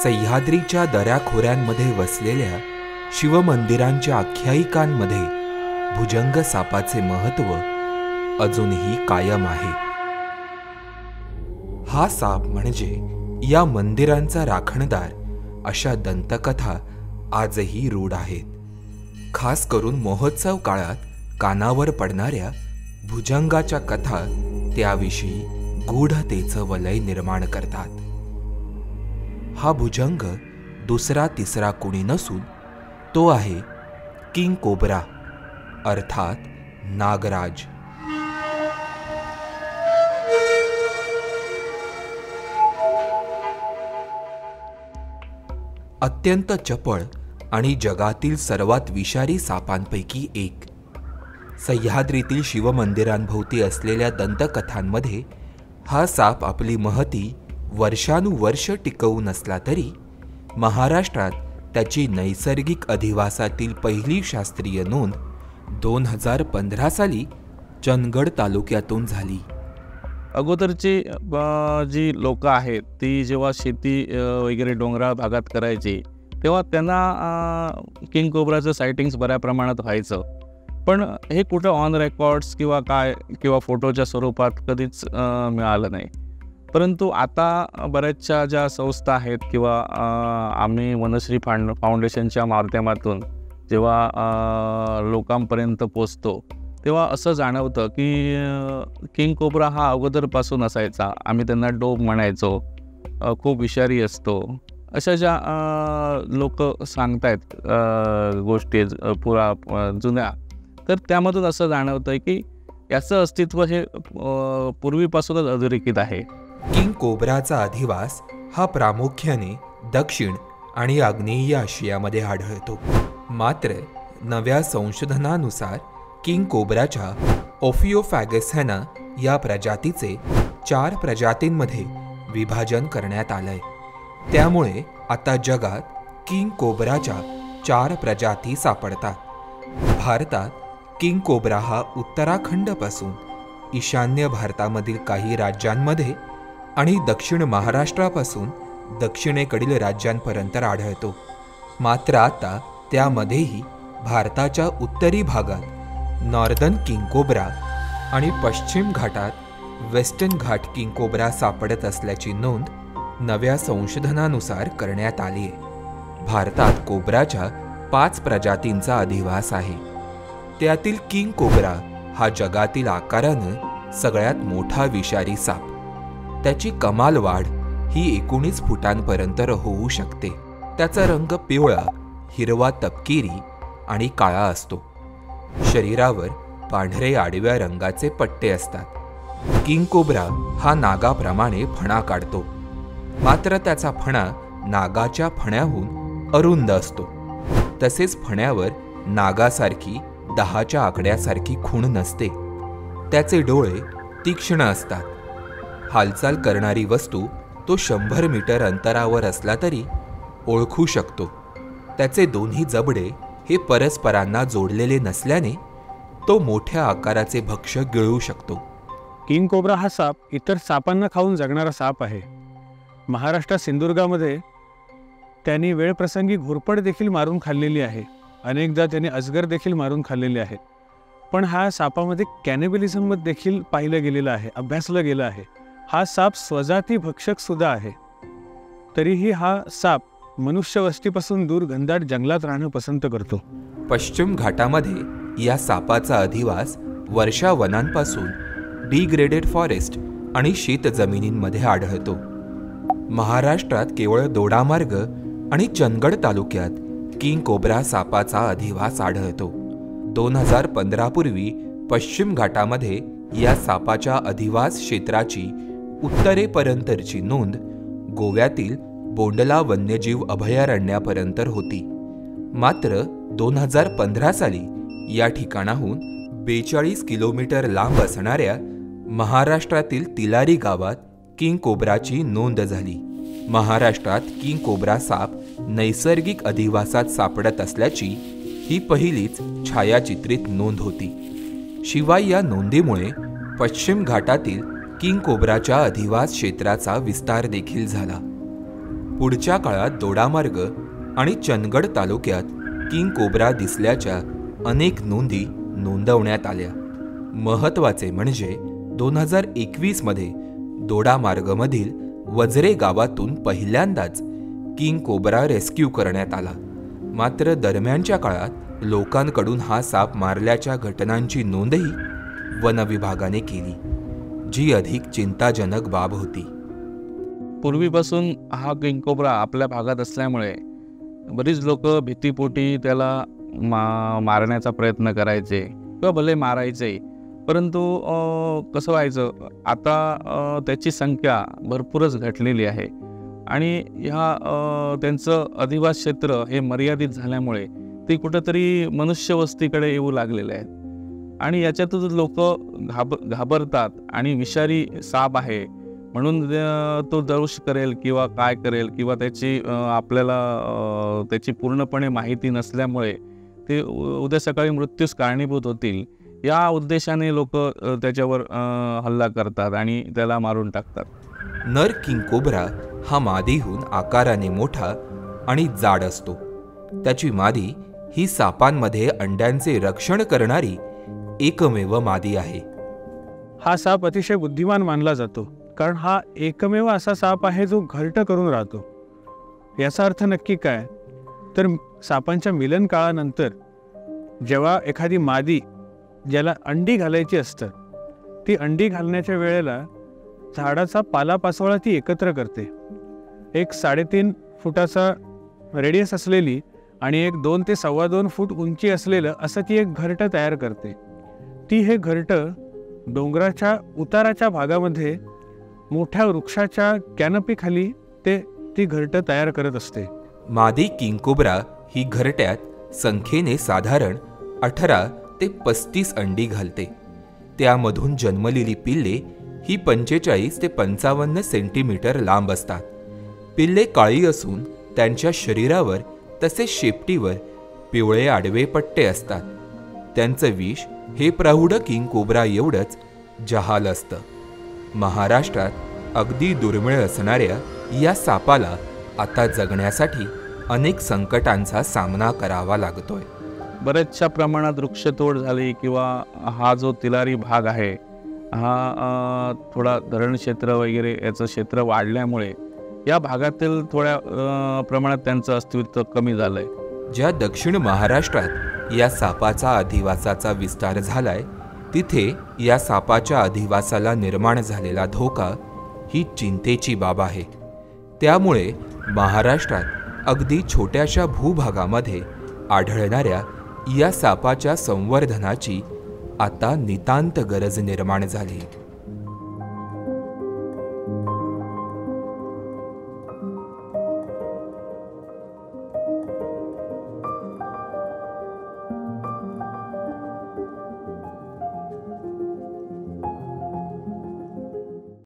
सह्याद्रीच्या दऱ्याखोऱ्यांमध्ये वसलेल्या शिवमंदिरांच्या आख्यायिकांमध्ये भुजंग सापाचे महत्त्व अजूनही कायम आहे. हा साप म्हणजे या मंदिरांचा राखणदार अशा दंतकथा आजही रूढ आहेत. खास करून महोत्सव काळात कानावर पडणाऱ्या भुजंगाच्या कथा त्याविषयी गूढतेचं वलय निर्माण करतात. हा भुजंग दुसरा तिसरा कुणी नसून तो आहे किंग कोब्रा अर्थात नागराज. अत्यंत चपळ आणि जगातील सर्वात विषारी सापांपैकी एक. सह्याद्रीतील शिवमंदिरांभोवती असलेल्या दंतकथांमध्ये हा साप आपली महती वर्षानुवर्ष टिकवून असला तरी महाराष्ट्रात त्याची नैसर्गिक अधिवासातील पहिली शास्त्रीय नोंद 2015 साली चंदगड तालुक्यातून झाली. अगोदरची जी लोक आहेत ती जेव्हा शेती वगैरे डोंगराळ भागात करायची तेव्हा त्यांना किंग कोब्राचं सायटिंग्स बऱ्या प्रमाणात व्हायचं. पण हे कुठं ऑन रेकॉर्ड्स किंवा फोटोच्या स्वरूपात कधीच मिळालं नाही. परंतु आता बऱ्याचशा ज्या संस्था आहेत किंवा आम्ही वनश्री फाउंडेशनच्या माध्यमातून जेव्हा लोकांपर्यंत पोचतो तेव्हा असं जाणवतं की किंग कोब्रा हा अगोदरपासून असायचा. आम्ही त्यांना डोब म्हणायचो, खूप विषारी असतो, अशा ज्या लोक सांगतायत गोष्टी जुन्या, तर त्यामधून असं जाणवतं की याचं अस्तित्व हे पूर्वीपासूनच अधोरेखित आहे. किंग कोब्राचा अधिवास हा प्रामुख्याने दक्षिण आणि आग्नेय आशियामध्ये आढळतो. मात्र नव्या संशोधनानुसार किंग कोब्राच्या ओफिओफॅगस या प्रजातीचे 4 प्रजातींमध्ये विभाजन करण्यात आलंय. त्यामुळे आता जगात किंग कोब्राच्या 4 प्रजाती सापडतात. भारतात किंग कोब्रा हा उत्तराखंडपासून ईशान्य भारतामधील काही राज्यांमध्ये आणि दक्षिण महाराष्ट्रापासून दक्षिणेकडील राज्यांपर्यंत आढळतो. मात्र आता त्यामध्येही भारताच्या उत्तरी भागात नॉर्दर्न किंग कोब्रा आणि पश्चिम घाटात वेस्टर्न घाट किंग कोब्रा सापडत असल्याची नोंद नव्या संशोधनानुसार करण्यात आली आहे. भारतात कोब्राच्या 5 प्रजातींचा अधिवास आहे. त्यातील किंग कोब्रा हा जगातील आकारानं सगळ्यात मोठा विषारी साप. त्याची कमाल वाढ ही 19 फुटांपर्यंत होऊ शकते. त्याचा रंग पिवळा, हिरवा तपकिरी आणि काळा असतो. शरीरावर पांढरे आडव्या रंगाचे पट्टे असतात. किंग कोब्रा हा नागाप्रमाणे फणा काढतो. मात्र त्याचा फणा नागाच्या फण्याहून अरुंद असतो. तसेच फण्यावर नागासारखी 10च्या आकड्यासारखी खूण नसते. त्याचे डोळे तीक्ष्ण असतात. हालचाल करणारी वस्तू तो 100 मीटर अंतरावर असला तरी ओळखू शकतो. त्याचे दोन्ही जबडे हे परस्परांना जोडलेले नसल्याने तो मोठ्या आकाराचे भक्ष्य गिळू शकतो. किंग कोब्रा हा साप इतर सापांना खाऊन जगणारा साप आहे. महाराष्ट्रात सिंधुदुर्गामध्ये त्यांनी वेळप्रसंगी घोरपड देखील मारून खाल्लेली आहे. अनेकदा त्यांनी अजगर देखील मारून खाल्लेले आहेत. पण हा सापामध्ये कॅनिबलिझम देखील पाहिलं गेलेलं आहे, अभ्यासलं गेलं आहे. हा साप स्वजाती भक्षक सुद्धा आहे. तरीही हा साप मनुष्य वस्तीपासून दूर घनदाट जंगलात राहणं पसंत करतो. पश्चिम घाटामध्ये या सापाचा अधिवास वर्षा वनांपासून डिग्रेडेड फॉरेस्ट आणि शेत जमिनींमध्ये आढळतो. महाराष्ट्रात केवळ दोडामार्ग आणि चंदगड तालुक्यात किंग कोब्रा सापाचा अधिवास आढळतो. 2015 पूर्वी पश्चिम घाटामध्ये या सापाच्या अधिवास क्षेत्राची उत्तरेपर्यंतची नोंद गोव्यातील बोंडला वन्यजीव अभयारण्यापर्यंत होती. मात्र 2015 साली या ठिकाणाहून 42 किलोमीटर लांब असणाऱ्या महाराष्ट्रातील तिलारी गावात किंग कोब्राची नोंद झाली. महाराष्ट्रात किंग कोब्रा साप नैसर्गिक अधिवासात सापडत असल्याची ही पहिलीच छायाचित्रित नोंद होती. शिवाय या नोंदीमुळे पश्चिम घाटातील किंग कोब्राच्या अधिवास क्षेत्राचा विस्तार देखील झाला. पुढच्या काळात दोडामार्ग आणि चंदगड तालुक्यात किंग कोब्रा दिसल्याच्या अनेक नोंदी नोंदवण्यात आल्या. महत्त्वाचे म्हणजे 2021 मध्ये दोडामार्गमधील वजरे गावातून पहिल्यांदाच किंग कोब्रा रेस्क्यू करण्यात आला. मात्र दरम्यानच्या काळात लोकांकडून हा साप मारल्याच्या घटनांची नोंदही वनविभागाने केली, जी अधिक चिंताजनक बाब होती. पूर्वीपासून हा किंग कोब्रा आपल्या भागात असल्यामुळे बरीच लोक भीतीपोटी त्याला मारण्याचा प्रयत्न करायचे किंवा भले मारायचे. परंतु कसं व्हायचं, आता त्याची संख्या भरपूरच घटलेली आहे आणि त्यांचं अधिवास क्षेत्र हे मर्यादित झाल्यामुळे ते कुठंतरी मनुष्यवस्तीकडे येऊ लागलेले आहेत आणि याच्यातच लोक घाबरतात आणि विषारी साप आहे म्हणून तो दंश करेल किंवा काय करेल किंवा आपल्याला त्याची पूर्णपणे माहिती नसल्यामुळे ते उद्या सकाळी मृत्यूस कारणीभूत होतील या उद्देशाने लोक त्याच्यावर हल्ला करतात आणि त्याला मारून टाकतात. नर किंग कोब्रा हा मादीहून आकाराने मोठा आणि जाड असतो. त्याची मादी ही सापांमध्ये अंड्यांचे रक्षण करणारी एकमेव मादी आहे. हा साप अतिशय बुद्धिमान मानला जातो, कारण हा एकमेव असा साप आहे जो घरटं करून राहतो. याचा अर्थ नक्की काय, तर सापांच्या मिलन काळानंतर जेव्हा एखादी मादी ज्याला अंडी घालायची असतात, ती अंडी घालण्याच्या वेळेला झाडाचा पालापाचोळा ती एकत्र करते. एक 3.5 फुटाचा रेडियस असलेली आणि एक 2 ते 2.25 फूट उंची असलेलं असं ती एक घरटं तयार करते. ती हे घरटं डोंगराच्या उताराच्या भागामध्ये मोठ्या वृक्षाच्या कॅनपीखाली ती घरटं तयार करत असते. मादी किंग कोब्रा ही घरट्यात संख्येने साधारण 18 ते 35 अंडी घालते. त्यामधून जन्मलेली पिल्ले ही 45 ते 55 सेंटीमीटर लांब असतात. पिल्ले काळी असून त्यांच्या शरीरावर तसेच शेपटीवर पिवळे आडवे पट्टे असतात. त्यांचं विष हे प्रौढ किंग कोब्रा एवढंच जहाल असतं. महाराष्ट्रात अगदी दुर्मिळ असणाऱ्या या सापाला आता जगण्यासाठी अनेक संकटांचा सामना करावा लागतोय. बऱ्याचशा प्रमाणात वृक्षतोड झाली किंवा हा जो तिलारी भाग आहे हा थोडा धरण क्षेत्र वगैरे याचं क्षेत्र वाढल्यामुळे या भागातील थोड्या प्रमाणात त्यांचं अस्तित्व कमी झालंय. ज्या दक्षिण महाराष्ट्रात या सापाचा अधिवासाचा विस्तार झालाय, तिथे या सापाच्या अधिवासाला निर्माण झालेला धोका ही चिंतेची बाब आहे. त्यामुळे महाराष्ट्रात अगदी छोट्याशा भूभागामध्ये आढळणाऱ्या या सापाच्या संवर्धनाची आता नितांत गरज निर्माण झाली.